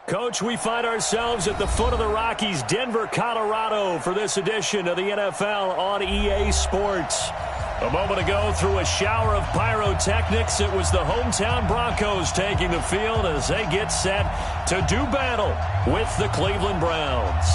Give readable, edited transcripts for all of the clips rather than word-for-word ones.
Coach, we find ourselves at the foot of the Rockies, Denver, Colorado, for this edition of the NFL on EA Sports. A moment ago, through a shower of pyrotechnics, it was the hometown Broncos taking the field as they get set to do battle with the Cleveland Browns.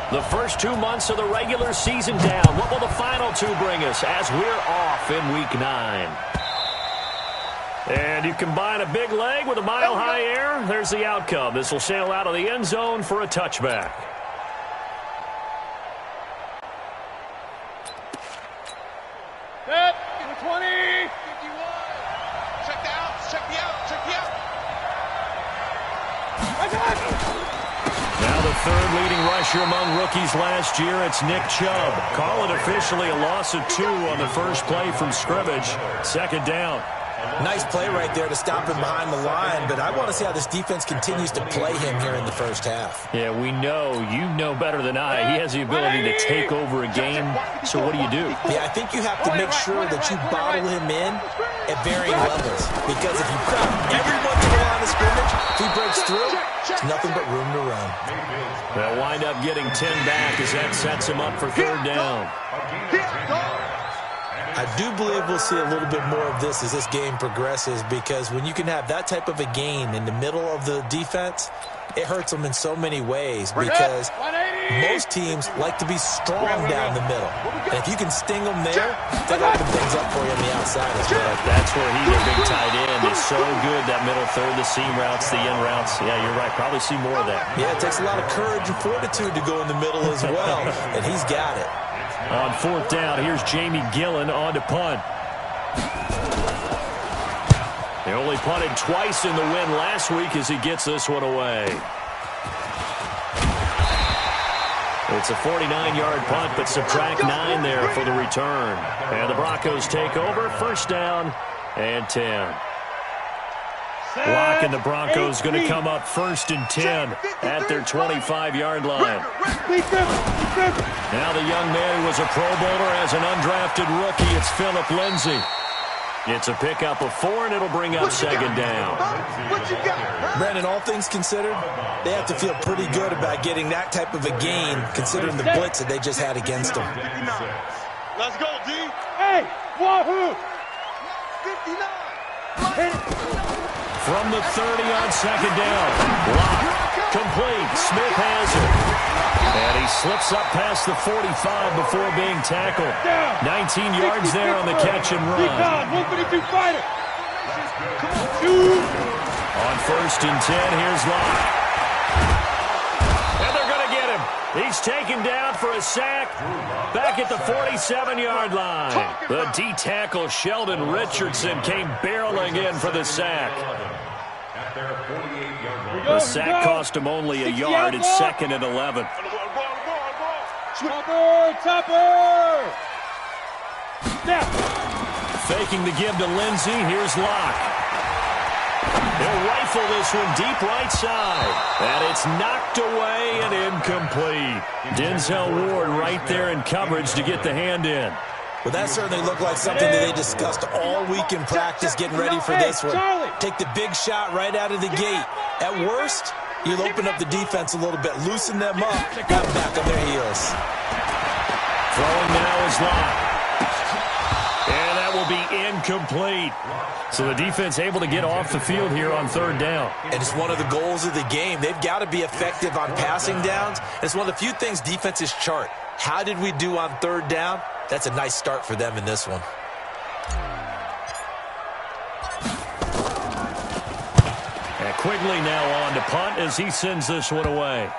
The first 2 months of the regular season down. What will the final two bring us as we're off in Week 9? And you combine a big leg with a mile-high air, there's the outcome. This will sail out of the end zone for a touchback. Set, 20, 51. Check the out, check the out, check the out. Now the third leading rusher among rookies last year, it's Nick Chubb. Call it officially a loss of 2 on the first play from scrimmage. Second down. Nice play right there to stop him behind the line, but I want to see how this defense continues to play him here in the first half. Yeah, we know. You know better than I. He has the ability to take over a game. So what do you do? Yeah, I think you have to make sure that you bottle him in at varying levels, because if you crowd everyone to the line of scrimmage, if he breaks through, it's nothing but room to run. They'll wind up getting 10 back as that sets him up for third down. I do believe we'll see a little bit more of this as this game progresses, because when you can have that type of a gain in the middle of the defense, it hurts them in so many ways, because most teams like to be strong down the middle. And if you can sting them there, that opens things up for you on the outside as well. That's where he, their big tight end, is so good, that middle third, the seam routes, the in routes. Yeah, you're right. Probably see more of that. Yeah, it takes a lot of courage and fortitude to go in the middle as well, and he's got it. On fourth down, here's Jamie Gillen on to punt. They only punted twice in the win last week as he gets this one away. It's a 49-yard punt, but subtract 9 there for the return. And the Broncos take over, first down and 10. Lock and the Broncos going to come up first and 10 at their 25-yard line. Now the young man who was a Pro Bowler as an undrafted rookie, it's Phillip Lindsay. It's a pickup of 4, and it'll bring up second down. Brandon, all things considered, they have to feel pretty good about getting that type of a gain, considering the blitz that they just had against them. Let's go, D. Hey, wahoo! 59. From the 30 on second down. Lock. Complete. Smith has it. And he slips up past the 45 before being tackled. 19 yards there on the catch and run. 152 fighter. On first and 10, here's Lock. And they're going to get him. He's taken down for a sack back at the 47-yard line. The D-tackle Sheldon Richardson came barreling in for the sack. The sack cost him only a yard. It's second and 11. Topper! Faking the give to Lindsey. Here's Lock. He'll rifle this one deep right side. And it's knocked away and incomplete. Denzel Ward right there in coverage to get the hand in. Well, that certainly looked like something that they discussed all week in practice getting ready for this one. Take the big shot right out of the gate. At worst, you'll open up the defense a little bit, loosen them up, got them back on their heels. Throwing now is Lock. And that will be incomplete. So the defense able to get off the field here on third down. And it's one of the goals of the game. They've got to be effective on passing downs. It's one of the few things defenses chart. How did we do on third down? That's a nice start for them in this one. And Quigley now on to punt as he sends this one away.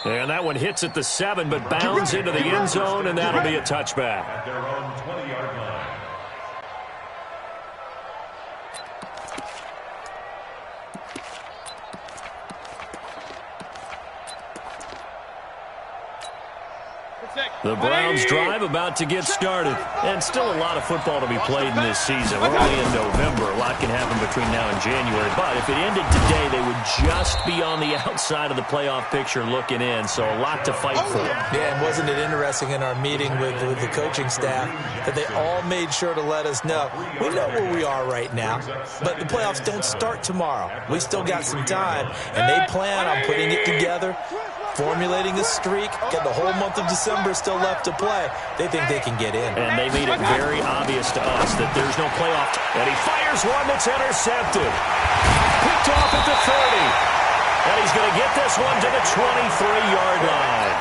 And that one hits at the 7, but bounds into the end zone, and that'll be a touchback. At their own 20-yard line. The Browns drive about to get started. And still a lot of football to be played in this season. We're only in November. A lot can happen between now and January. But if it ended today, they would just be on the outside of the playoff picture looking in. So a lot to fight for. Yeah, and wasn't it interesting in our meeting with the coaching staff that they all made sure to let us know, we know where we are right now, but the playoffs don't start tomorrow. We still got some time, and they plan on putting it together, formulating a streak, got the whole month of December still left to play. They think they can get in. And they made it very obvious to us that there's no playoff. And he fires one that's intercepted. Picked off at the 30. And he's going to get this one to the 23-yard line.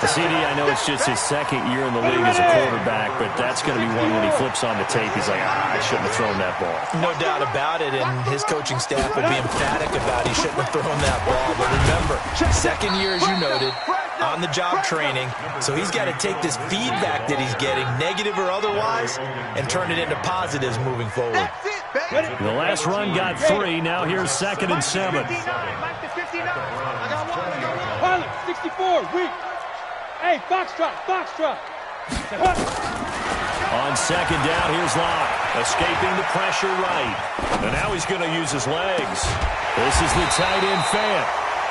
The CD, I know it's just his second year in the league as a quarterback, but that's going to be one when he flips on the tape. He's like, I shouldn't have thrown that ball. No doubt about it, and his coaching staff will be emphatic about he shouldn't have thrown that ball. But remember, second year, as you noted, on-the-job training, so he's got to take this feedback that he's getting, negative or otherwise, and turn it into positives moving forward. The last run got 3. Now here's 2nd and 7. Pilot, 64, weak. Hey, foxtrot. On 2nd down, here's Locke. Escaping the pressure right. And now he's going to use his legs. This is the tight end Fant.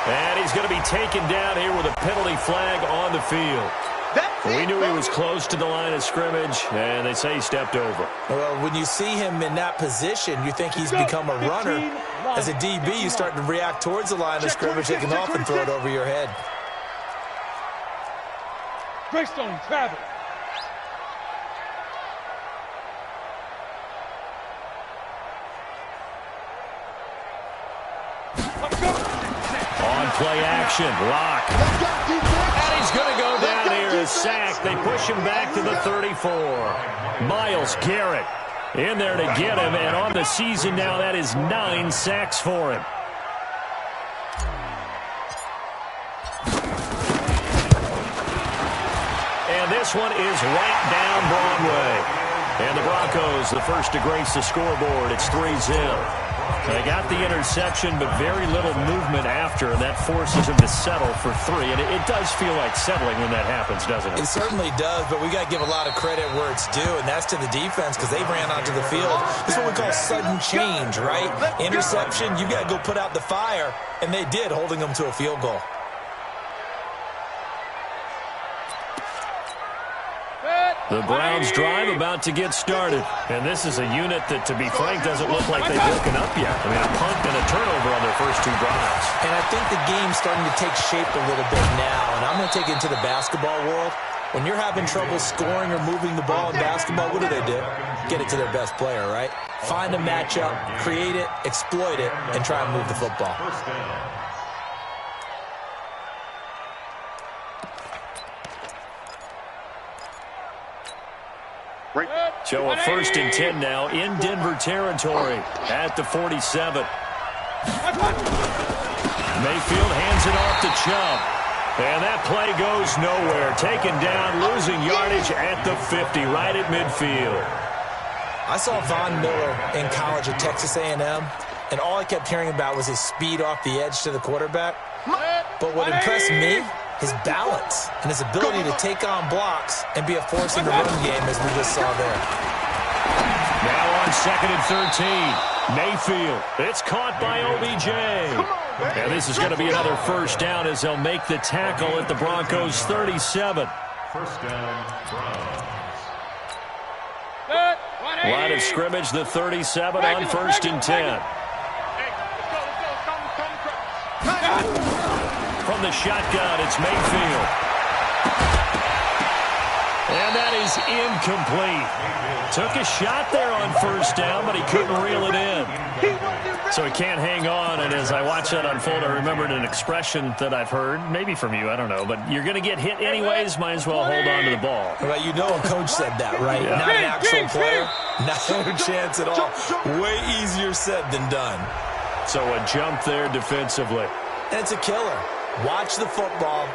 And he's going to be taken down here with a penalty flag on the field. We knew he was close to the line of scrimmage, and they say he stepped over. Well, when you see him in that position, you think he's become a runner. As a DB, you start to react towards the line of scrimmage. They can often throw it over your head. Greystone, travel. On play action, Locke. And he's going to go down here as sacked. They push him back to the 34. Myles Garrett in there to get him, and on the season now, that is 9 sacks for him. And this one is right down Broadway. And the Broncos, the first to grace the scoreboard. It's 3-0. They got the interception, but very little movement after, and that forces him to settle for 3. And it does feel like settling when that happens, doesn't it? It certainly does, but we got to give a lot of credit where it's due, and that's to the defense because they ran onto the field. This is what we call sudden change, right? Interception, you got to go put out the fire, and they did, holding them to a field goal. The Browns drive about to get started. And this is a unit that, to be frank, doesn't look like they've woken up yet. I mean, a punt and a turnover on their first 2 drives. And I think the game's starting to take shape a little bit now. And I'm going to take it into the basketball world. When you're having trouble scoring or moving the ball in basketball, what do? Get it to their best player, right? Find a matchup, create it, exploit it, and try and move the football. So a 1st and 10 now in Denver territory at the 47. Mayfield hands it off to Chubb. And that play goes nowhere. Taken down, losing yardage at the 50, right at midfield. I saw Von Miller in college at Texas A&M, and all I kept hearing about was his speed off the edge to the quarterback. But what impressed me, his balance and his ability to take on blocks and be a force in the run game, as we just saw there. Now on 2nd and 13, Mayfield. It's caught by OBJ. And this is going to be another first down as they'll make the tackle at the Broncos' 37. First down, Browns. Line of scrimmage, the 37 on 1st and 10. From the shotgun, it's Mayfield. And that is incomplete. Took a shot there on 1st down, but he couldn't reel it in. So he can't hang on, and as I watch that unfold, I remembered an expression that I've heard, maybe from you, I don't know, but you're going to get hit anyways, might as well hold on to the ball. Well, you know a coach said that, right? Yeah. Not an actual player, not a chance at all. Way easier said than done. So a jump there defensively. And it's a killer. Watch the football.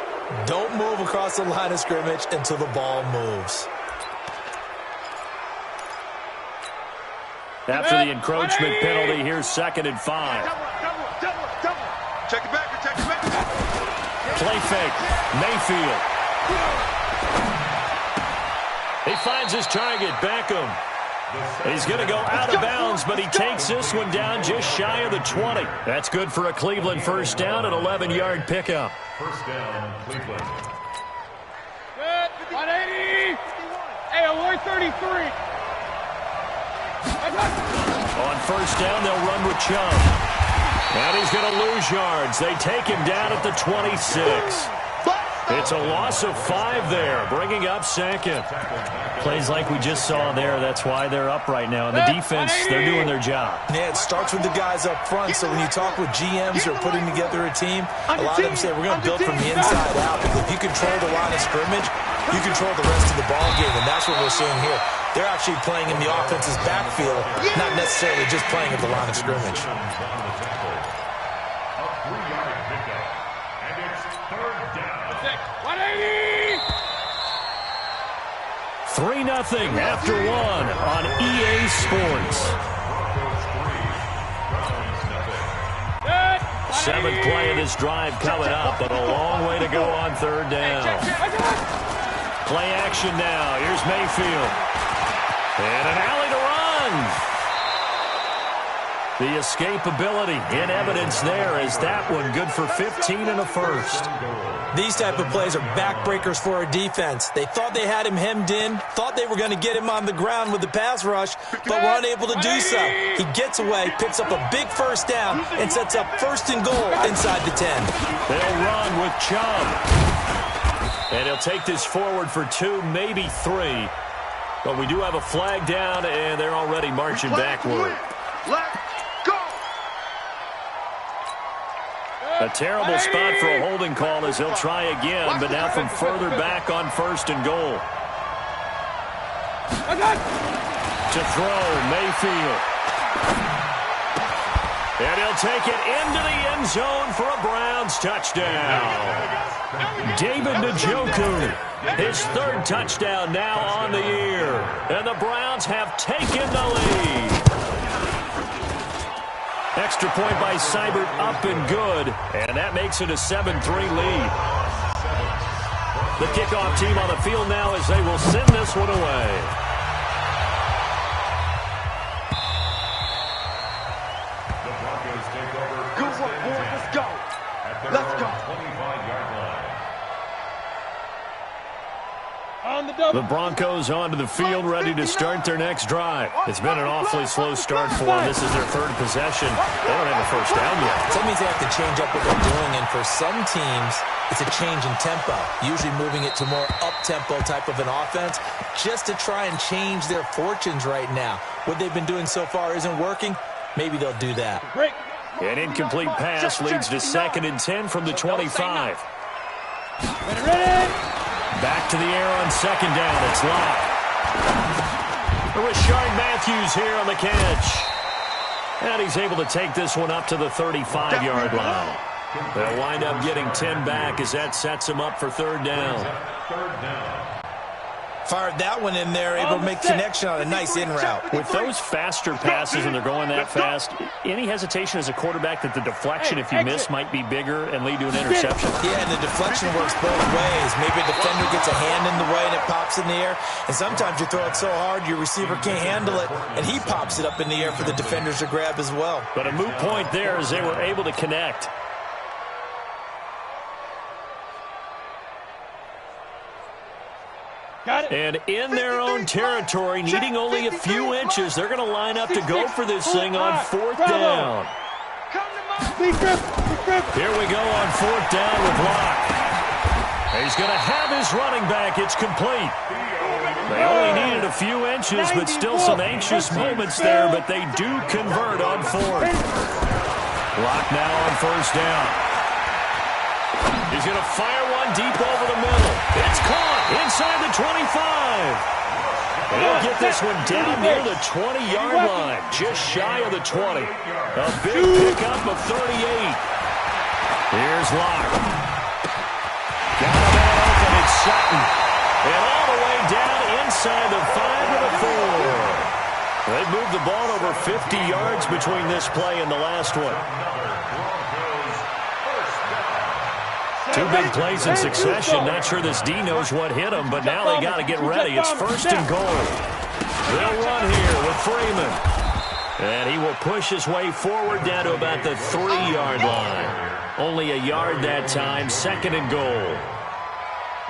Don't move across the line of scrimmage until the ball moves. After the encroachment penalty, here's 2nd and 5. Check it back. Play fake. Mayfield. He finds his target, Beckham. He's going to go out of bounds, but he takes this one down just shy of the 20. That's good for a Cleveland first down, an 11-yard pickup. First down, Cleveland. Good. 180. Hey, alert 33. On first down, they'll run with Chubb. And he's going to lose yards. They take him down at the 26. It's a loss of 5 there, bringing up second. Plays like we just saw there. That's why they're up right now. And the defense, they're doing their job. Yeah, it starts with the guys up front. So when you talk with GMs who are putting together a team, a lot of them say we're going to build from the inside out. Because if you control the line of scrimmage, you control the rest of the ball game. And that's what we're seeing here. They're actually playing in the offense's backfield, not necessarily just playing at the line of scrimmage. 3-0 after 1 on EA Sports. 7th play of this drive coming up, but a long way to go on third down. Play action now. Here's Mayfield. And an alley to run. The escapability in evidence there as that one good for 15 and a first. These type of plays are backbreakers for a defense. They thought they had him hemmed in, thought they were going to get him on the ground with the pass rush, but were unable to do so. He gets away, picks up a big first down, and sets up 1st and goal inside the 10. They'll run with Chubb. And he'll take this forward for 2, maybe 3. But we do have a flag down, and they're already marching backward. A terrible spot for a holding call as he'll try again, but now from further back on 1st and goal. To throw, Mayfield. And he'll take it into the end zone for a Browns touchdown. David Njoku, his 3rd touchdown now on the year. And the Browns have taken the lead. Extra point by Seibert up and good, and that makes it a 7-3 lead. The kickoff team on the field now as they will send this one away. The Broncos take over. Good work, boys. Let's go. Let's go. 25-yard line. On the double. The Broncos onto the field, ready to start their next drive. It's been an awfully slow start for them. This is their 3rd possession. They don't have a first down yet. So that means they have to change up what they're doing, and for some teams, it's a change in tempo, usually moving it to more up-tempo type of an offense, just to try and change their fortunes right now. What they've been doing so far isn't working. Maybe they'll do that. An incomplete pass leads to 2nd and 10 from the 25. Ready. Back to the air on 2nd down. It's locked. Rashard Matthews here on the catch. And he's able to take this one up to the 35-yard line. They'll wind up getting 10 back as that sets him up for 3rd down. Fired that one in there, able to make connection on a nice in route. With those faster passes and they're going that fast, any hesitation as a quarterback that the deflection, if you miss, might be bigger and lead to an interception? Yeah, and the deflection works both ways. Maybe a defender gets a hand in the way and it pops in the air. And sometimes you throw it so hard your receiver can't handle it, and he pops it up in the air for the defenders to grab as well. But a moot point there as they were able to connect. And in their own territory, needing only a few inches, they're going to line up to go for this thing on 4th down. Here we go on 4th down with Locke. He's going to have his running back. It's complete. They only needed a few inches, but still some anxious moments there, but they do convert on 4th. Locke now on 1st down. He's going to fire one deep over the middle. It's caught inside the 25. And he'll get this one down near the 20-yard line, just shy of the 20. A big pickup of 38. Here's Locke. Got a man open, it's Sutton. And all the way down inside the 5 to the 4. They moved the ball over 50 yards between this play and the last one. To Two big plays in succession. Not sure this D knows what hit him, but now they got to get ready. It's 1st and goal. They'll run here with Freeman. And he will push his way forward down to about the 3-yard line. Only a yard that time, 2nd and goal.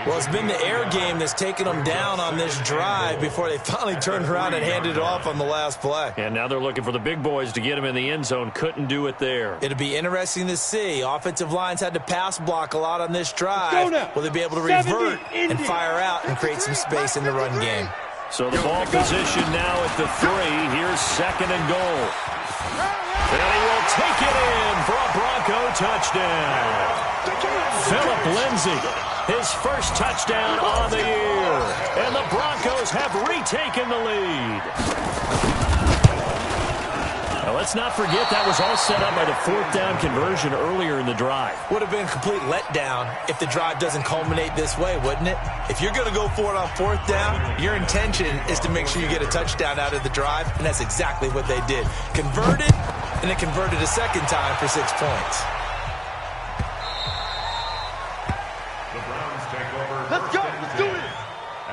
Well, it's been the air game that's taken them down on this drive before they finally turned around and handed it off on the last play. And now they're looking for the big boys to get him in the end zone. Couldn't do it there. It'll be interesting to see. Offensive lines had to pass block a lot on this drive. Will they be able to revert and fire out and create some space in the run game? So the ball position now at the 3. Here's 2nd and goal. And he will take it in for a Bronco touchdown. Philip Lindsay, his first touchdown on the year. And the Broncos have retaken the lead. Now, let's not forget that was all set up by the 4th down conversion earlier in the drive. Would have been a complete letdown if the drive doesn't culminate this way, wouldn't it? If you're going to go for it on 4th down, your intention is to make sure you get a touchdown out of the drive, and that's exactly what they did. Converted, and then converted a 2nd time for 6 points. The Browns take over. Let's go. Let's do it.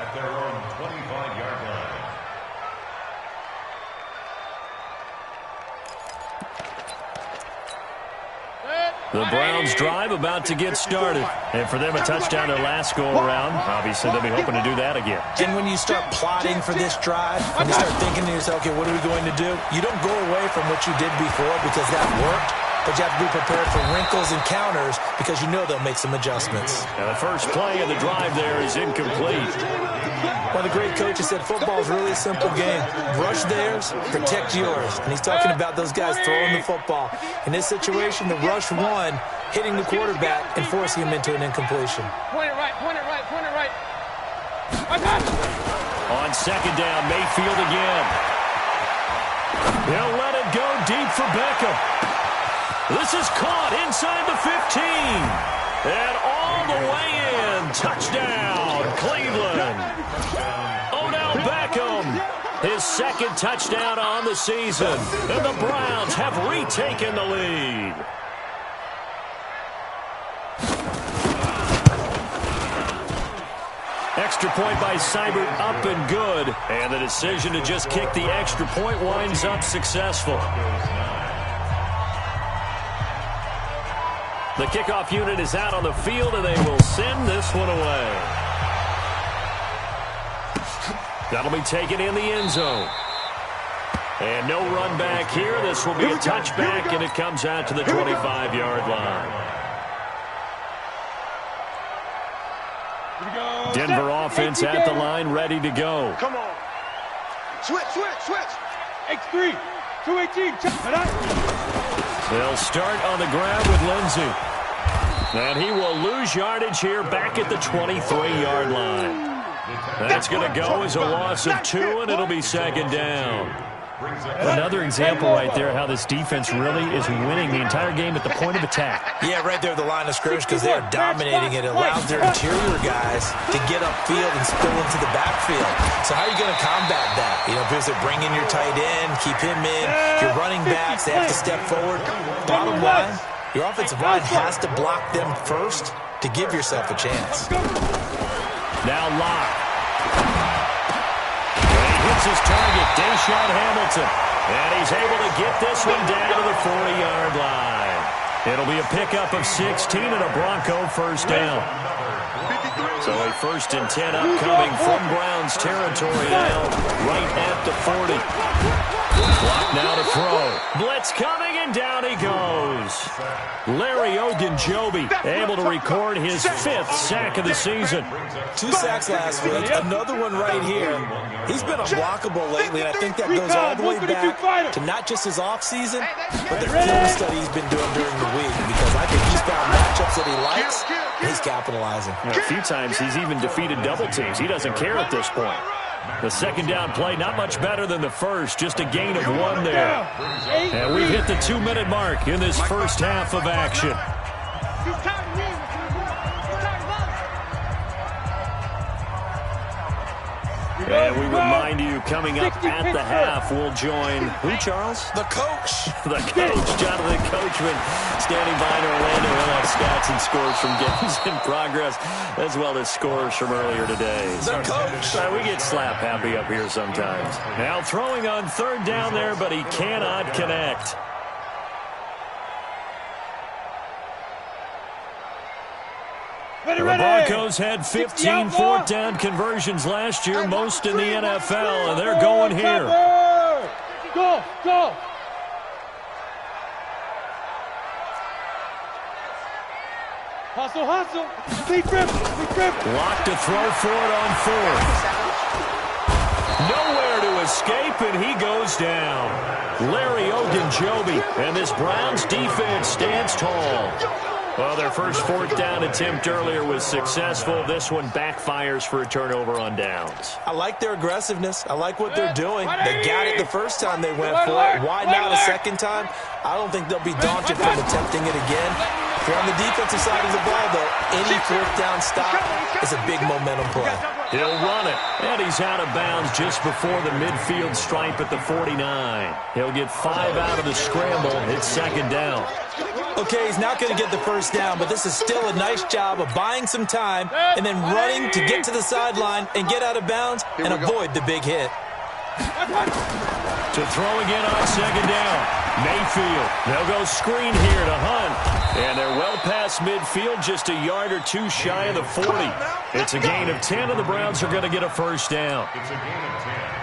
At their own 25-yard line. The Browns drive about to get started. And for them, a touchdown their last go-around. Obviously, they'll be hoping to do that again. And when you start plotting for this drive, when you start thinking to yourself, okay, what are we going to do? You don't go away from what you did before because that worked. But you have to be prepared for wrinkles and counters because you know they'll make some adjustments. Now, the first play of the drive there is incomplete. One of the great coaches said football is really a simple game. Rush theirs, protect yours. And he's talking about those guys throwing the football. In this situation, the rush one, hitting the quarterback and forcing him into an incompletion. Point it right, point it right, point it right. On 2nd down, Mayfield again. He'll let it go deep for Beckham. This is caught inside the 15. And all the way in. Touchdown, Cleveland. Odell Beckham, his 2nd touchdown on the season. And the Browns have retaken the lead. Extra point by Seibert, up and good. And the decision to just kick the extra point winds up successful. The kickoff unit is out on the field, and they will send this one away. That'll be taken in the end zone. And no run back here. This will be a touchback, and it comes out to the 25-yard line. Denver offense at the line, ready to go. Come on. Switch, switch, switch. X3, 218. They'll start on the ground with Lindsay. And he will lose yardage here back at the 23-yard line. That's going to go as a loss of 2, and it'll be 2nd down. Another example right there how this defense really is winning the entire game at the point of attack. Yeah, right there at the line of scrimmage because they're dominating it. It allows their interior guys to get upfield and spill into the backfield. So how are you going to combat that? You know, because they're bringing your tight end, keep him in. Your running backs, they have to step forward. Bottom line, your offensive line has to block them first to give yourself a chance. Now Locke. His target, Deshaun Hamilton. And he's able to get this one down to the 40-yard line. It'll be a pickup of 16 and a Bronco first down. So a 1st and 10 upcoming from Browns territory now, right at the 40. Clock now to throw. Blitz coming, and down he goes. Larry Ogunjobi able to record his 5th sack of the season. 2 sacks last week, another one right here. He's been unblockable lately, and I think that goes all the way back to not just his offseason, but the film study he's been doing during the week, because I think he's found matchups that he likes, and he's capitalizing. You know, a few times he's even defeated double teams. He doesn't care at this point. The 2nd down play, not much better than the first, just a gain of 1 there. And we've hit the 2-minute mark in this first half of action. And we remind you, coming up at the half, we'll join who, Charles? The coach. The coach, Jonathan Coachman, standing by in Orlando. He'll have stats and scores from games in progress, as well as scores from earlier today. The coach. We get slap happy up here sometimes. Now throwing on third down there, but he cannot connect. The Broncos had 15 fourth down conversions last year, most in the NFL, and they're going here. Go, go. Hustle, hustle. Be grip. Locked to throw for it on fourth. Nowhere to escape, and he goes down. Larry Ogunjobi, and this Browns defense stands tall. Well, their first fourth down attempt earlier was successful. This one backfires for a turnover on downs. I like their aggressiveness. I like what they're doing. They got it the first time they went for it. Why not a second time? I don't think they'll be daunted from attempting it again. If you're on the defensive side of the ball, though, any fourth down stop is a big momentum play. He'll run it, and he's out of bounds just before the midfield stripe at the 49. He'll get 5 out of the scramble. It's second down. Okay, he's not going to get the first down, but this is still a nice job of buying some time and then running to get to the sideline and get out of bounds and avoid the big hit. To throw again on second down. Mayfield. They'll go screen here to Hunt. And they're well past midfield, just a yard or two shy of the 40. It's a gain of 10, and the Browns are going to get a first down. It's a gain of 10.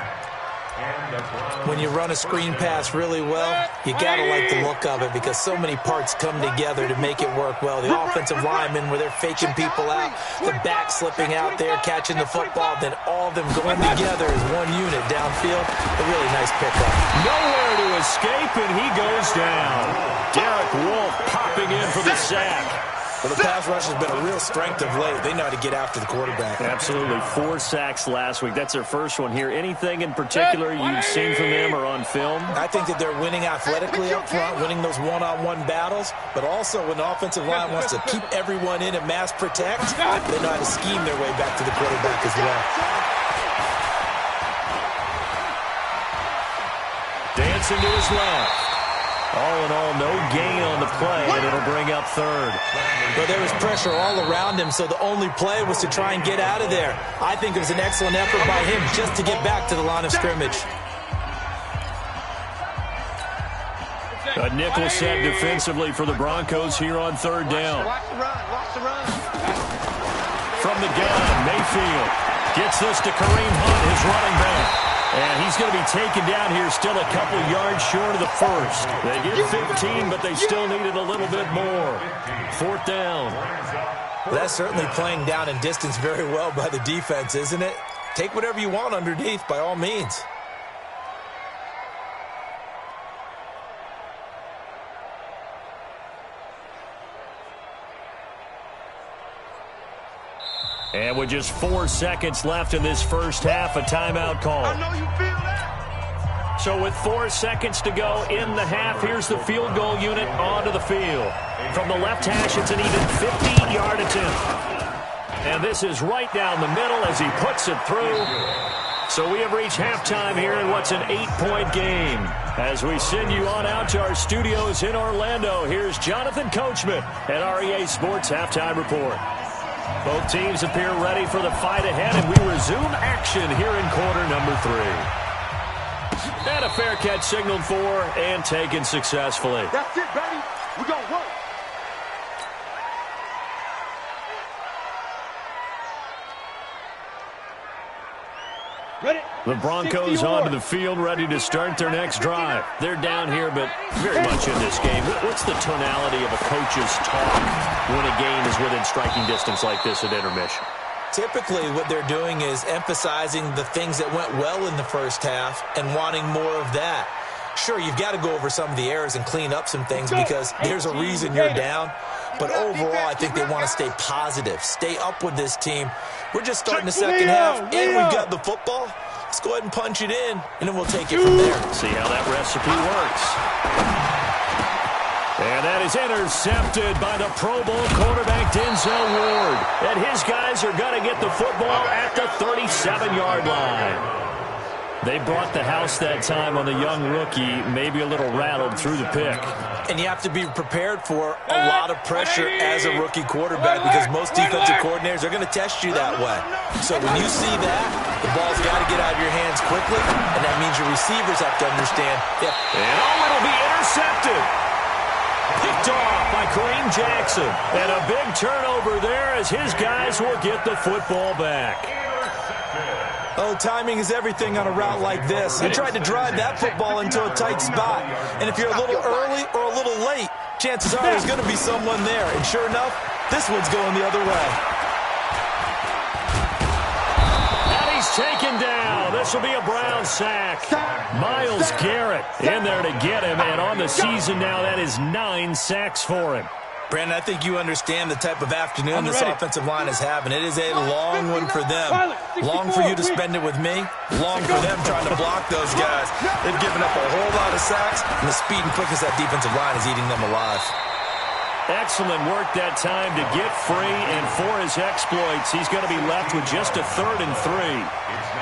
When you run a screen pass really well, you got to like the look of it because so many parts come together to make it work well. The offensive linemen, where they're faking people out, the back slipping out there, catching the football, then all of them going together as one unit downfield. A really nice pickup. Nowhere to escape, and he goes down. Derek Wolfe popping in for the sack. Well, the pass rush has been a real strength of late. They know how to get after the quarterback. Absolutely. 4 sacks last week. That's their first one here. Anything in particular you've seen from them or on film? I think that they're winning athletically up front, winning those one-on-one battles, but also when the offensive line wants to keep everyone in and mass protect, they know how to scheme their way back to the quarterback as well. Dancing to his left. All in all, no gain on the play, and it'll bring up third. But there was pressure all around him, so the only play was to try and get out of there. I think it was an excellent effort by him just to get back to the line of scrimmage. A nickel set defensively for the Broncos here on third down. Watch the run. From the gun, Mayfield gets this to Kareem Hunt, his running back. And he's going to be taken down here, still a couple yards short of the first. They get 15, but they still needed a little bit more. Fourth down. Well, that's certainly playing down and distance very well by the defense, isn't it? Take whatever you want underneath, by all means. And with just 4 seconds left in this first half, a timeout call. I know you feel that. So with 4 seconds to go in the half, here's the field goal unit onto the field. From the left hash, it's an even 50-yard attempt. And this is right down the middle as he puts it through. So we have reached halftime here in what's an 8-point game. As we send you on out to our studios in Orlando, here's Jonathan Coachman at REA Sports Halftime Report. Both teams appear ready for the fight ahead, and we resume action here in quarter number 3. And a fair catch signaled for and taken successfully. That's it, baby. We're going to work. Ready? The Broncos onto the field, ready to start their next drive. They're down here, but very much in this game. What's the tonality of a coach's talk when a game is within striking distance like this at intermission? Typically, what they're doing is emphasizing the things that went well in the first half and wanting more of that. Sure, you've got to go over some of the errors and clean up some things because there's a reason you're down. But overall, I think they want to stay positive, stay up with this team. We're just starting the second half, and we've got the football. Let's go ahead and punch it in, and then we'll take it from there. See how that recipe works. And that is intercepted by the Pro Bowl quarterback Denzel Ward. And his guys are going to get the football at the 37-yard line. They brought the house that time on the young rookie, maybe a little rattled through the pick. And you have to be prepared for a lot of pressure as a rookie quarterback because most defensive coordinators are going to test you that way. So when you see that, the ball's got to get out of your hands quickly, and that means your receivers have to understand. And it'll be intercepted. Picked off by Kareem Jackson. And a big turnover there as his guys will get the football back. Oh, timing is everything on a route like this. He tried to drive that football into a tight spot. And if you're a little early or a little late, chances are there's going to be someone there. And sure enough, this one's going the other way. And he's taken down. This will be a Brown sack. Myles Garrett in there to get him. And on the season now, that is 9 sacks for him. Brandon, I think you understand the type of afternoon this offensive line is having. It is a long one for them. Long for you to spend it with me. Long for them trying to block those guys. They've given up a whole lot of sacks, and the speed and quickness of that defensive line is eating them alive. Excellent work that time to get free, and for his exploits, he's going to be left with just a 3rd and 3.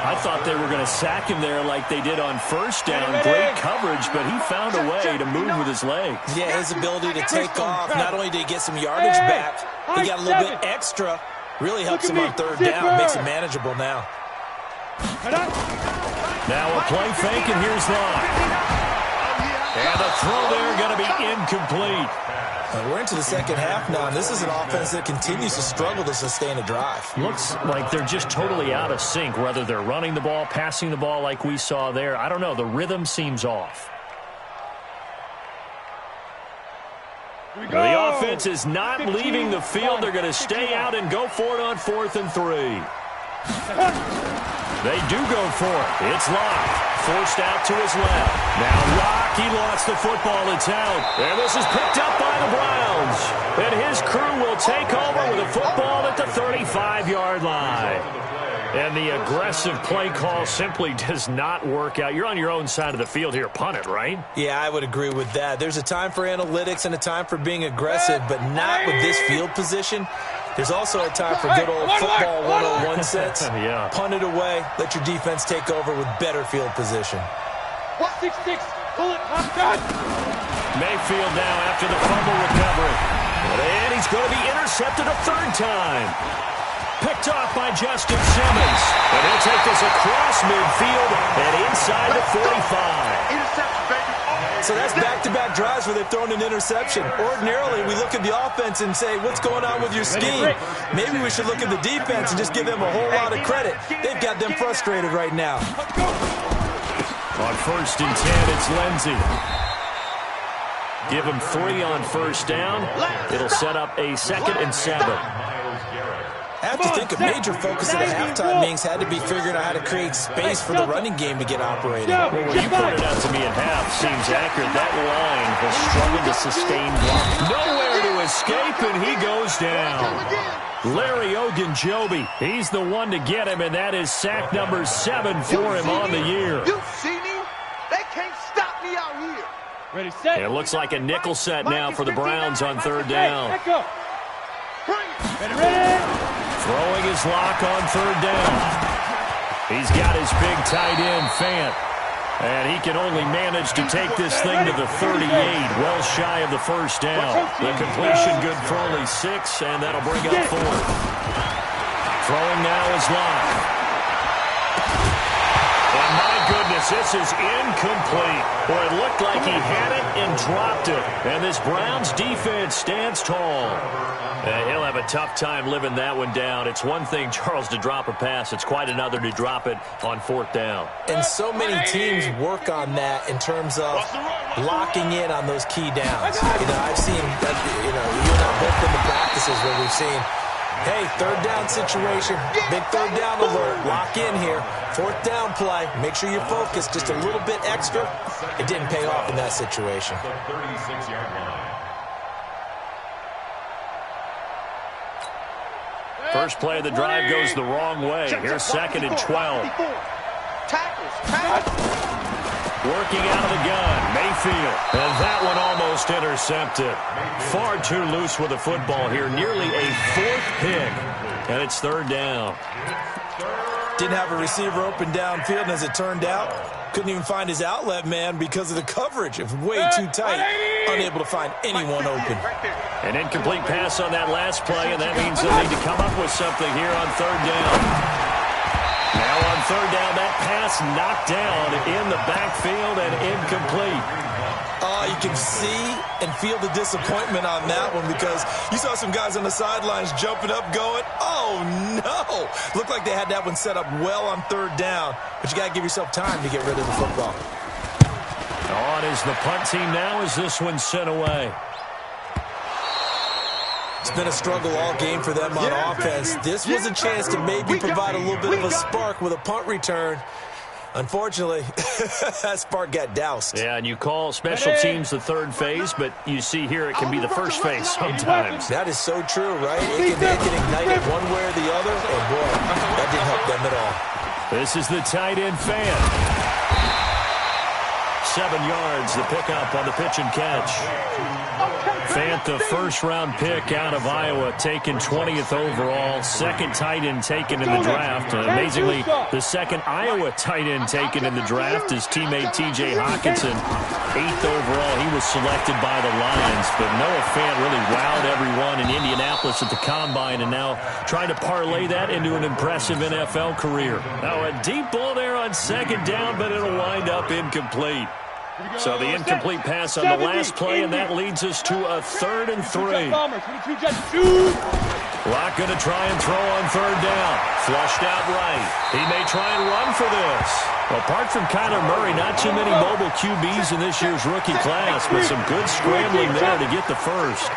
I thought they were going to sack him there like they did on first down. Great coverage, but he found a way to move with his legs. Yeah, his ability to take off, not only did he get some yardage back, he got a little bit extra. Really helps him on 3rd down, makes it manageable now. Now a play fake, and here's Locke. And the throw there going to be incomplete. We're into the second half now, and this is an offense that continues to struggle to sustain a drive. Looks like they're just totally out of sync, whether they're running the ball, passing the ball like we saw there. I don't know. The rhythm seems off. The offense is not leaving the field. They're going to stay out and go for it on 4th and 3. They do go for it. It's Locke. Forced out to his left. Now Locke, he lost the football. It's out. And this is picked up by the Browns. And his crew will take over with a football at the 35-yard line. And the aggressive play call simply does not work out. You're on your own side of the field here. Punt it, right? Yeah, I would agree with that. There's a time for analytics and a time for being aggressive, but not with this field position. There's also a time for good old football 101 sets. Yeah. Punt it away. Let your defense take over with better field position. 166. Pull it. Hot. Mayfield now after the fumble recovery. And he's going to be intercepted a 3rd time. Picked off by Justin Simmons. And he'll take this across midfield and inside the 45. Interception, baby. So that's back-to-back drives where they've thrown an interception. Ordinarily, we look at the offense and say, what's going on with your scheme? Maybe we should look at the defense and just give them a whole lot of credit. They've got them frustrated right now. On 1st and 10, it's Lindsey. Give him 3 on 1st down. It'll set up a 2nd and 7. I have to think a major focus of the halftime meetings had to be figuring out how to create space for the running game to get operating. Well, what you pointed out to me at half seems accurate. That line has struggled to sustain block. Nowhere to escape, and he goes down. Larry Ogunjobi, he's the one to get him, and that is sack number 7 for him on the year. You see me? They can't stop me out here. Ready, set. It looks like a nickel set now for the Browns on 3rd down. Ready. Throwing his lock on 3rd down. He's got his big tight end, Fant. And he can only manage to take this thing to the 38, well shy of the 1st down. The completion good for only 6, and that'll bring up 4th. Throwing now is Locke. And my goodness, this is incomplete. Boy, it looked like he had it and dropped it. And this Browns defense stands tall. He'll have a tough time living that one down. It's one thing, Charles, to drop a pass. It's quite another to drop it on 4th down. And so many teams work on that in terms of locking in on those key downs. You know, I've seen, you and I both been to practices where we've seen, hey, 3rd down situation, big 3rd down alert, lock in here. 4th down play, make sure you're focused just a little bit extra. It didn't pay off in that situation. The 36-yard line. First play of the drive goes the wrong way. Here's 2nd and 12. Tackles. Working out of the gun, Mayfield. And that one almost intercepted. Far too loose with the football here. Nearly a fourth pick. And it's third down. Didn't have a receiver open downfield, and as it turned out, couldn't even find his outlet man because of the coverage. It was way too tight. Unable to find anyone open. An incomplete pass on that last play, and that means they'll need to come up with something here on third down. Now on third down, that pass knocked down in the backfield and incomplete. Oh, you can see and feel the disappointment on that one because you saw some guys on the sidelines jumping up going, oh, no. Looked like they had that one set up well on third down, but you got to give yourself time to get rid of the football. On is the punt team now as this one's sent away. It's been a struggle all game for them on offense. This was a chance to maybe provide a little bit of a spark with a punt return. Unfortunately, that spark got doused. Yeah, and you call special teams the third phase, but you see here it can be the first phase sometimes. That is so true, right? It can ignite it one way or the other, and boy, that didn't help them at all. This is the tight end fan. 7 yards, the pickup on the pitch and catch. Fant, the first-round pick out of Iowa, taken 20th overall. Second tight end taken in the draft. Amazingly, the second Iowa tight end taken in the draft is teammate T.J. Hawkinson. 8th overall, he was selected by the Lions. But Noah Fant really wowed everyone in Indianapolis at the Combine, and now trying to parlay that into an impressive NFL career. Now a deep ball there on second down, but it'll wind up incomplete. So the incomplete pass on the last play, and that leads us to a 3rd and 3. Locke going to try and throw on third down. Flushed out right. He may try and run for this. Apart from Kyler Murray, not too many mobile QBs in this year's rookie class, but some good scrambling there to get the first.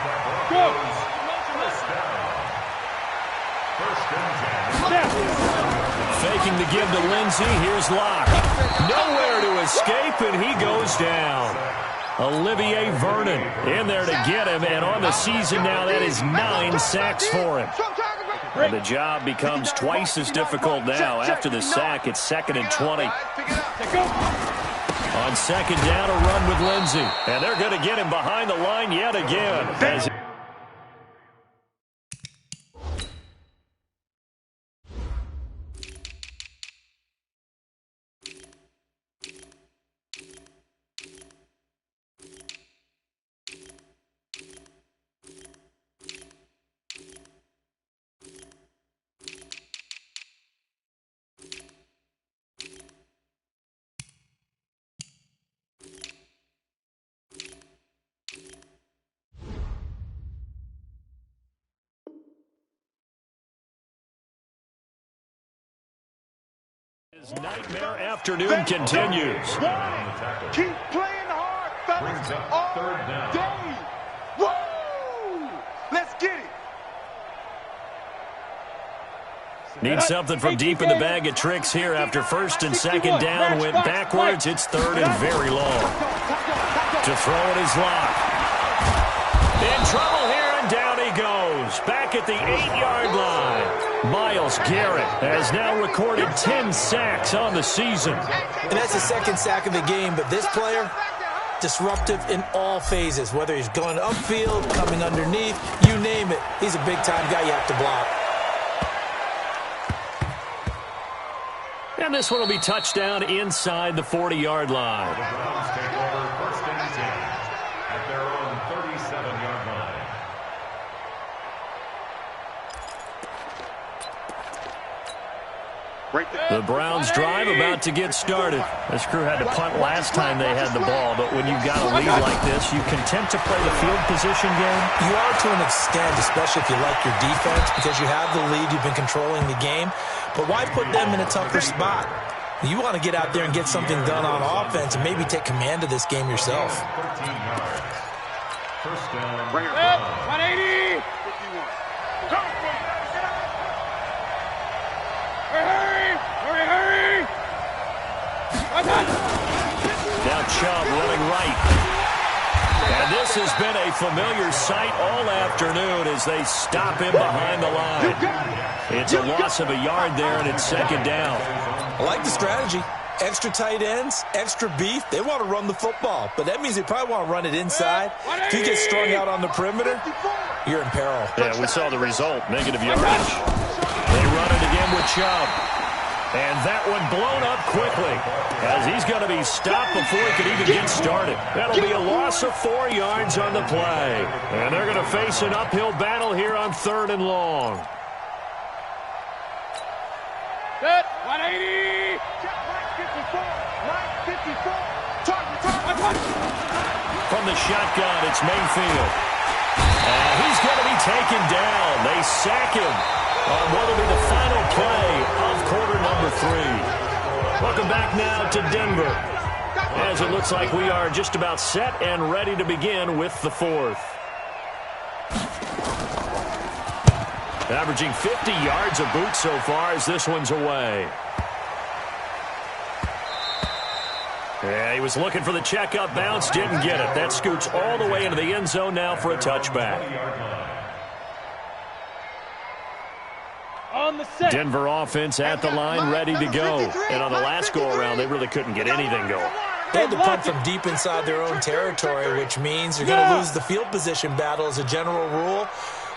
Faking the give to Lindsey. Here's Locke. Nowhere to escape, and he goes down. Olivier Vernon in there to get him, and on the season now, that is 9 sacks for him. And the job becomes twice as difficult now. After the sack, it's 2nd and 20. On second down, a run with Lindsey. And they're going to get him behind the line yet again. His nightmare afternoon continues. Keep playing hard, fellas, all day. Woo! Let's get it. Need something from deep in the bag of tricks here after 1st and 2nd down. Went backwards. It's 3rd and very long. To throw it is Locke. In trouble here, and down he goes. Back at the 8-yard line. Myles Garrett has now recorded 10 sacks on the season. And that's the 2nd sack of the game, but this player, disruptive in all phases, whether he's going upfield, coming underneath, you name it. He's a big-time guy you have to block. And this one will be touchdown inside the 40-yard line. The Browns take over 1st and 10 at their own 37-yard line. The Browns drive about to get started. This crew had to punt last time they had the ball, but when you've got a lead like this, you content to play the field position game? You are to an extent, especially if you like your defense, because you have the lead, you've been controlling the game. But why put them in a tougher spot? You want to get out there and get something done on offense and maybe take command of this game yourself. 13 yards. First down. Bring it up. 180. 51. Hurry. Now Chubb running right. And this has been a familiar sight all afternoon as they stop him behind the line. It's a loss of a yard there, and it's 2nd down. I like the strategy. extra tight ends, extra beef. They want to run the football, but that means they probably want to run it inside. If you get strung out on the perimeter, you're in peril. Yeah, we saw the result, negative yardage. They run it again with Chubb. And that one blown up quickly as he's going to be stopped before he could even get started. That'll be a loss of 4 yards on the play. And they're going to face an uphill battle here on 3rd and long. Set, 180. Right 54. Target. From the shotgun, it's Mayfield. And he's going to be taken down. They sack him on what will be the final play of quarter number 3. Welcome back now to Denver, as it looks like we are just about set and ready to begin with the 4th. Averaging 50 yards a boot so far as this one's away. Yeah, he was looking for the checkup bounce, didn't get it. That scoots all the way into the end zone now for a touchback. Denver offense at the line, ready to go. And on the last go-around, they really couldn't get anything going. They had to punt from deep inside their own territory, which means you're going to lose the field position battle as a general rule.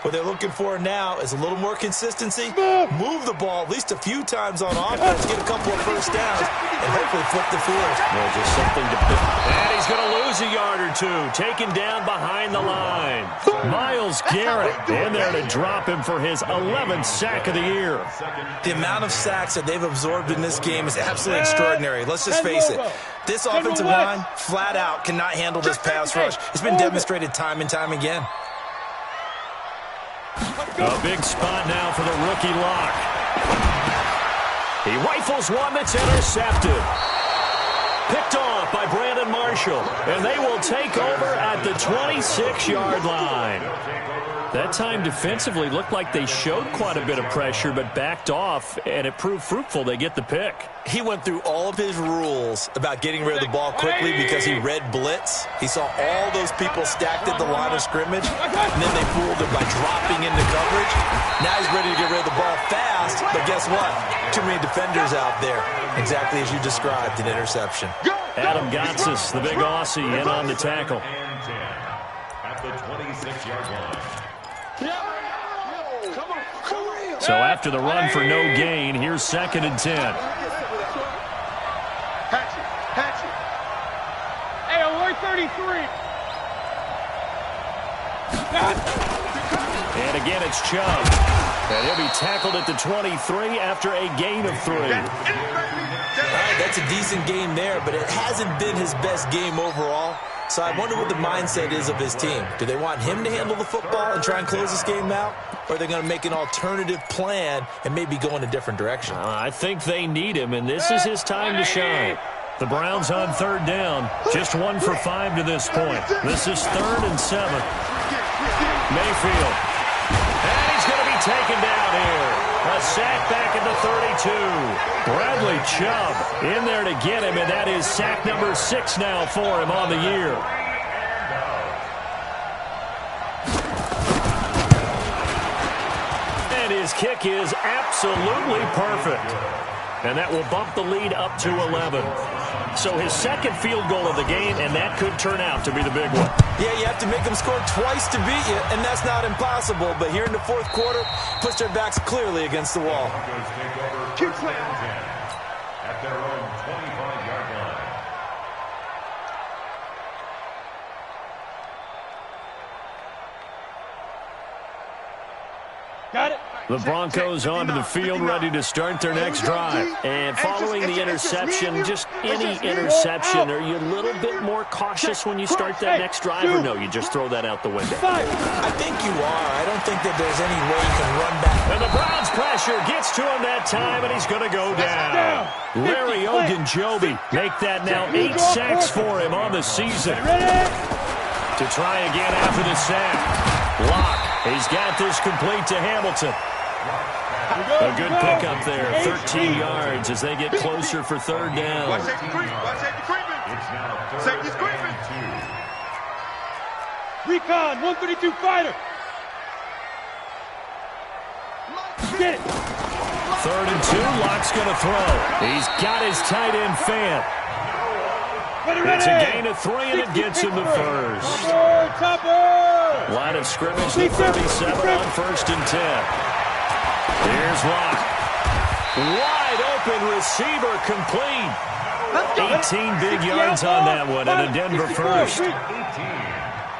What they're looking for now is a little more consistency, move the ball at least a few times on offense, get a couple of first downs, and hopefully flip the field. Well, just something to pick. And he's going to lose a yard or 2, taken down behind the line. Myles Garrett in there to drop him for his 11th sack of the year. The amount of sacks that they've absorbed in this game is absolutely extraordinary. Let's just face it. This offensive line, flat out, cannot handle this pass rush. It's been demonstrated time and time again. A big spot now for the rookie lock. He rifles one that's intercepted. Picked off by Brandon Marshall. And they will take over at the 26-yard line. That time defensively looked like they showed quite a bit of pressure but backed off, and it proved fruitful. They get the pick. He went through all of his rules about getting rid of the ball quickly because he read blitz. He saw all those people stacked at the line of scrimmage, and then they fooled him by dropping into coverage. Now he's ready to get rid of the ball fast, but guess what? Too many defenders out there. Exactly as you described, an interception. Adam Gotsis, the big Aussie, in on the tackle. At the 26-yard line. So after the run for no gain, here's 2nd and 10. Hatchet. Hey, alert 33. And again, it's Chubb. And he'll be tackled at the 23 after a gain of 3. All right, that's a decent game there, but it hasn't been his best game overall. So I wonder what the mindset is of his team. Do they want him to handle the football and try and close this game out? Or are they going to make an alternative plan and maybe go in a different direction? I think they need him, and this is his time to shine. The Browns on 3rd down. Just 1 for 5 to this point. This is 3rd and 7. Mayfield. And he's going to be taken down here. A sack back at the 32. Bradley Chubb in there to get him, and that is sack number 6 now for him on the year. And his kick is absolutely perfect. And that will bump the lead up to 11. So his 2nd field goal of the game, and that could turn out to be the big one. Yeah, you have to make them score twice to beat you, and that's not impossible. But here in the 4th quarter, push their backs clearly against the wall. At their own 25-yard line. Got it. The Broncos onto the field, ready to start their next drive. And following the interception, just any interception, are you a little bit more cautious when you start that next drive, or no, you just throw that out the window? I think you are. I don't think that there's any way you can run back. And the Browns pressure gets to him that time, and he's going to go down. Larry Ogunjobi make that now 8 sacks for him on the season. To try again after the sack. Lock. He's got this complete to Hamilton. A good pickup there, 13 yards as they get closer for 3rd down. Watch safety creeping. Safety's creeping. Recon, 132 fighter. Get it. 3rd and 2. Lock's going to throw. He's got his tight end Fant. It's a gain of 3, and it gets him the first. Line of scrimmage, the 37 on 1st and 10. Here's Lock. Wide open receiver, complete. 18 big yards on that one, and a Denver first.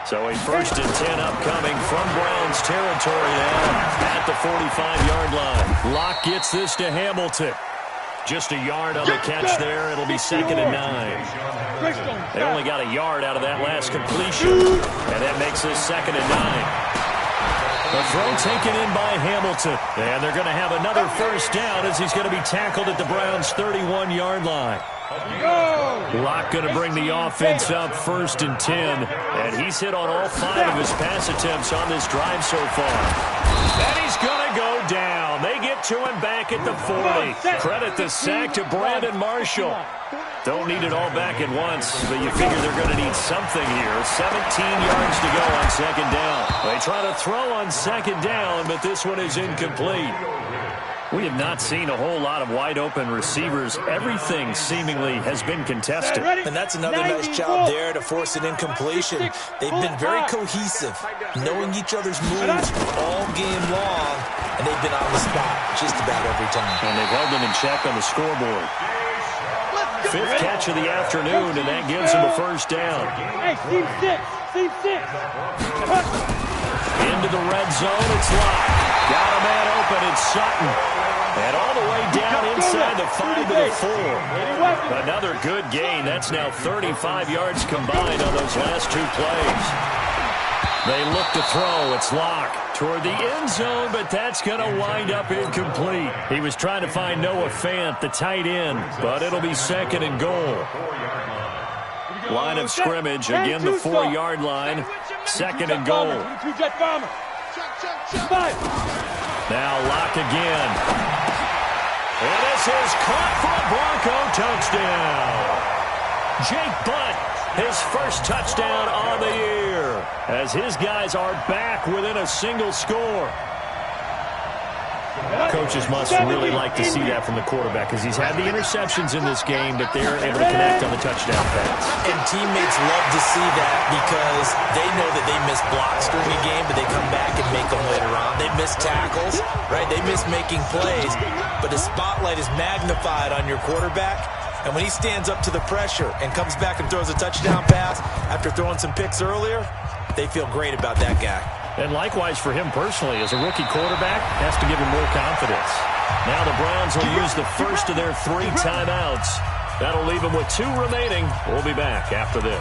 So a 1st and 10 upcoming from Browns territory now at the 45-yard line. Lock gets this to Hamilton. Just a yard on the catch there. It'll be 2nd and 9. They only got a yard out of that last completion, and that makes this 2nd and 9. The throw taken in by Hamilton, and they're going to have another first down as he's going to be tackled at the Browns' 31-yard line. Lock going to bring the offense up 1st and 10, and he's hit on all 5 of his pass attempts on this drive so far. And he's going to go down. They get to him back at the 40. Credit the sack to Brandon Marshall. Don't need it all back at once, but you figure they're going to need something here. 17 yards to go on 2nd down. They try to throw on 2nd down, but this one is incomplete. We have not seen a whole lot of wide-open receivers. Everything seemingly has been contested. And that's another nice job there to force an incompletion. They've been very cohesive, knowing each other's moves all game long, and they've been on the spot just about every time. And they've held them in check on the scoreboard. 5th catch of the afternoon, and that gives them a first down. Into the red zone, it's Lock. Got a man open, it's Sutton. And all the way down inside the 5 to the 4. Another good gain. That's now 35 yards combined on those last 2 plays. They look to throw. It's Lock toward the end zone, but that's going to wind up incomplete. He was trying to find Noah Fant, the tight end, but it'll be 2nd and goal. Line of scrimmage, again the 4-yard line. 2nd and goal. Now Lock again. And this is caught for a Bronco touchdown. Jake Butt, his first touchdown on the year, as his guys are back within a single score. Coaches must really like to see that from the quarterback, because he's had the interceptions in this game, but they're able to connect on the touchdown pass. And teammates love to see that, because they know that they miss blocks during a game, but they come back and make them later on. They miss tackles, right? They miss making plays, but the spotlight is magnified on your quarterback. And when he stands up to the pressure and comes back and throws a touchdown pass after throwing some picks earlier, they feel great about that guy. And likewise for him personally, as a rookie quarterback, has to give him more confidence. Now the Browns will use the first of their 3 timeouts. That'll leave them with 2 remaining. We'll be back after this.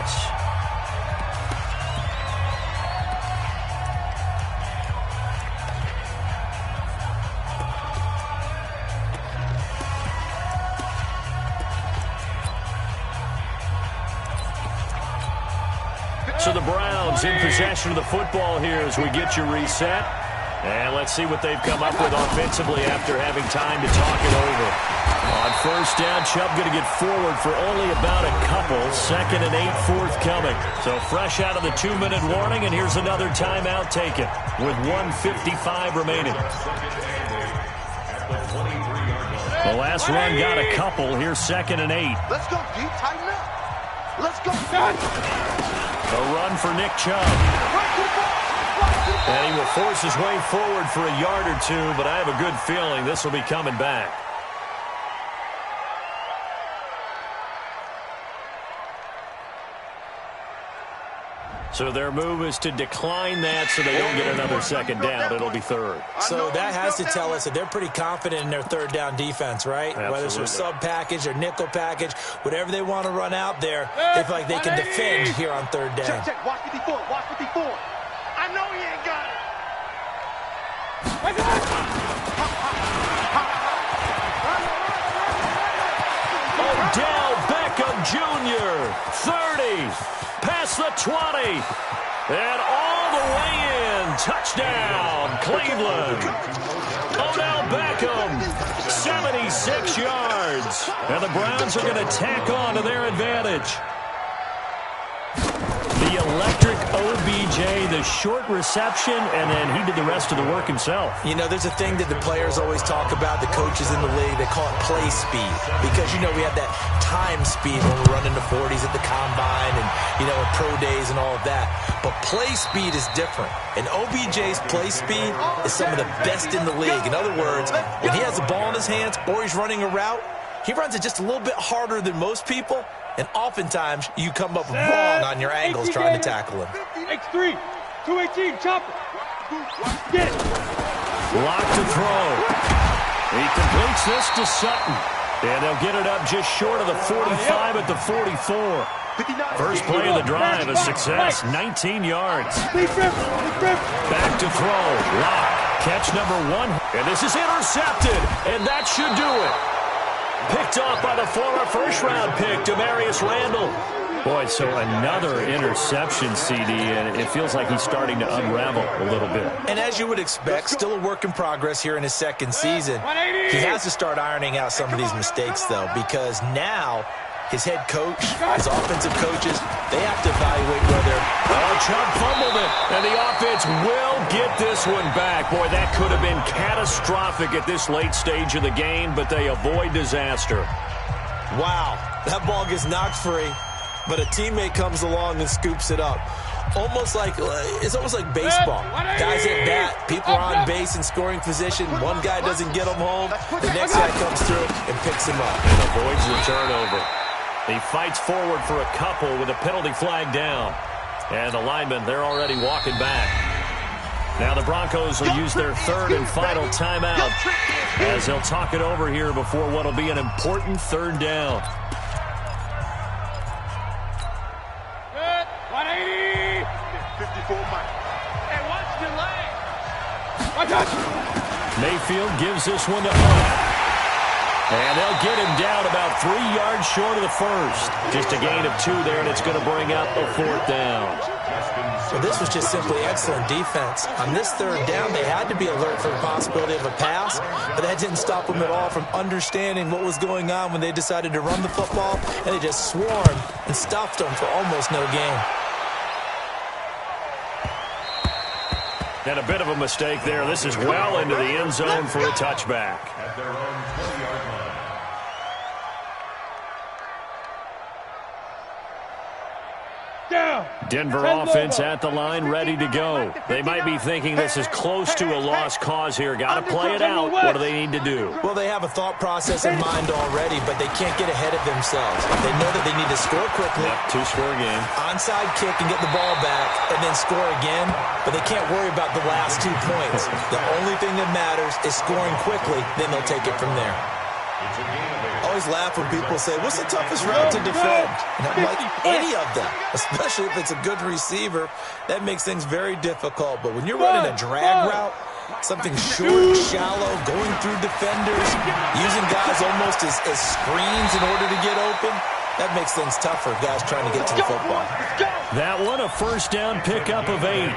So the Browns in possession of the football here as we get you reset. And let's see what they've come up with offensively after having time to talk it over. On 1st down, Chubb going to get forward for only about a couple. 2nd and 8 forthcoming. So fresh out of the 2-minute warning, and here's another timeout taken with 1:55 remaining. The last run got a couple. Here's 2nd and 8. Let's go, D. Tighten up. Let's go. A run for Nick Chubb. And he will force his way forward for a yard or 2, but I have a good feeling this will be coming back. So their move is to decline that so they don't get another 2nd down. It'll be 3rd. So that has to tell us that they're pretty confident in their 3rd down defense, right? Absolutely. Whether it's their sub package or nickel package, whatever they want to run out there, they feel like they can defend here on 3rd down. Check, check. Watch 54. Watch 54. I know he ain't got it. Odell Beckham Jr., 30. Past the 20. And all the way in. Touchdown, Cleveland. Odell Beckham, 76 yards. And the Browns are going to tack on to their advantage. The electric OBJ OBJ, the short reception, and then he did the rest of the work himself. You know, there's a thing that the players always talk about, the coaches in the league, they call it play speed. Because, you know, we have that time speed when we're running the 40s at the combine and, you know, in pro days and all of that. But play speed is different. And OBJ's play speed is some of the best in the league. In other words, when he has the ball in his hands or he's running a route, he runs it just a little bit harder than most people, and oftentimes you come up wrong on your angles trying to tackle him. X3, 218, chopper. Get it. Lock to throw. He completes this to Sutton. And they'll get it up just short of the 45 at the 44. First play of the drive, a success, 19 yards. Back to throw. Lock. Catch number 1. And this is intercepted. And that should do it. Picked off by the former first-round pick, Demarius Randall. Boy, so another interception, CD, and it feels like he's starting to unravel a little bit. And as you would expect, still a work in progress here in his second season. He has to start ironing out some of these mistakes, though, because now his head coach, his offensive coaches, they have to evaluate whether... Oh, Chubb fumbled it, and the offense will get this one back. Boy, that could have been catastrophic at this late stage of the game, but they avoid disaster. Wow, that ball gets knocked free, but a teammate comes along and scoops it up. It's almost like baseball. Guys at bat, people are on base in scoring position. One guy doesn't get him home. The next guy comes through and picks him up. And avoids the turnover. He fights forward for a couple with a penalty flag down. And the linemen, they're already walking back. Now the Broncos will use their third and final timeout as they'll talk it over here before what will be an important third down. 180. 54 Mike. Hey, watch your leg. Mayfield gives this one to Hunt. And they'll get him down about 3 yards short of the first. Just a gain of 2 there, and it's going to bring up a fourth down. So this was just simply excellent defense. On this third down, they had to be alert for the possibility of a pass, but that didn't stop them at all from understanding what was going on when they decided to run the football, and they just swarmed and stuffed them for almost no gain. And a bit of a mistake there. This is well into the end zone for a touchback. At their own 20-yard line. Denver offense at the line, ready to go. They might be thinking this is close to a lost cause here. Got to play it out. What do they need to do? Well, they have a thought process in mind already, but they can't get ahead of themselves. They know that they need to score quickly. Yep, two-score game. Onside kick and get the ball back and then score again, but they can't worry about the last 2 points. The only thing that matters is scoring quickly, then they'll take it from there. I always laugh when people say, what's the toughest route to defend? And I'm like, any of them, especially if it's a good receiver. That makes things very difficult. But when you're running a drag route, something short, shallow, going through defenders, using guys almost as screens in order to get open, that makes things tougher, guys trying to get to the football. That one, a first down pickup of 8.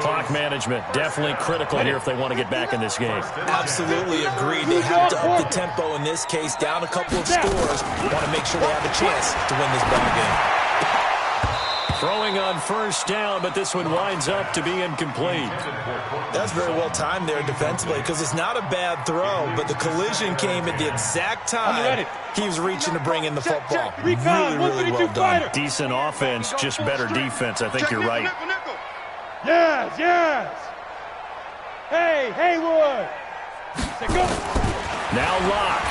Clock management, definitely critical here if they want to get back in this game. Absolutely agreed. They have to up the tempo in this case, down a couple of scores. Want to make sure they have a chance to win this ball game. Throwing on first down, but this one winds up to be incomplete. That's very well timed there defensively because it's not a bad throw, but the collision came at the exact time he was reaching to bring in the football. Really, really well done. Decent offense, just better defense. I think you're right. Yes, yes. Hey, Haywood. Go. Now Locke.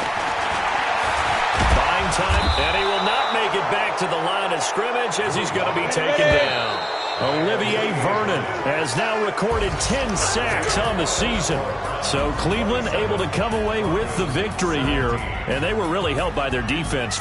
Buying time, and he will not make it back to the line of scrimmage as he's going to be taken down. Olivier Vernon has now recorded 10 sacks on the season. So Cleveland able to come away with the victory here, and they were really helped by their defense.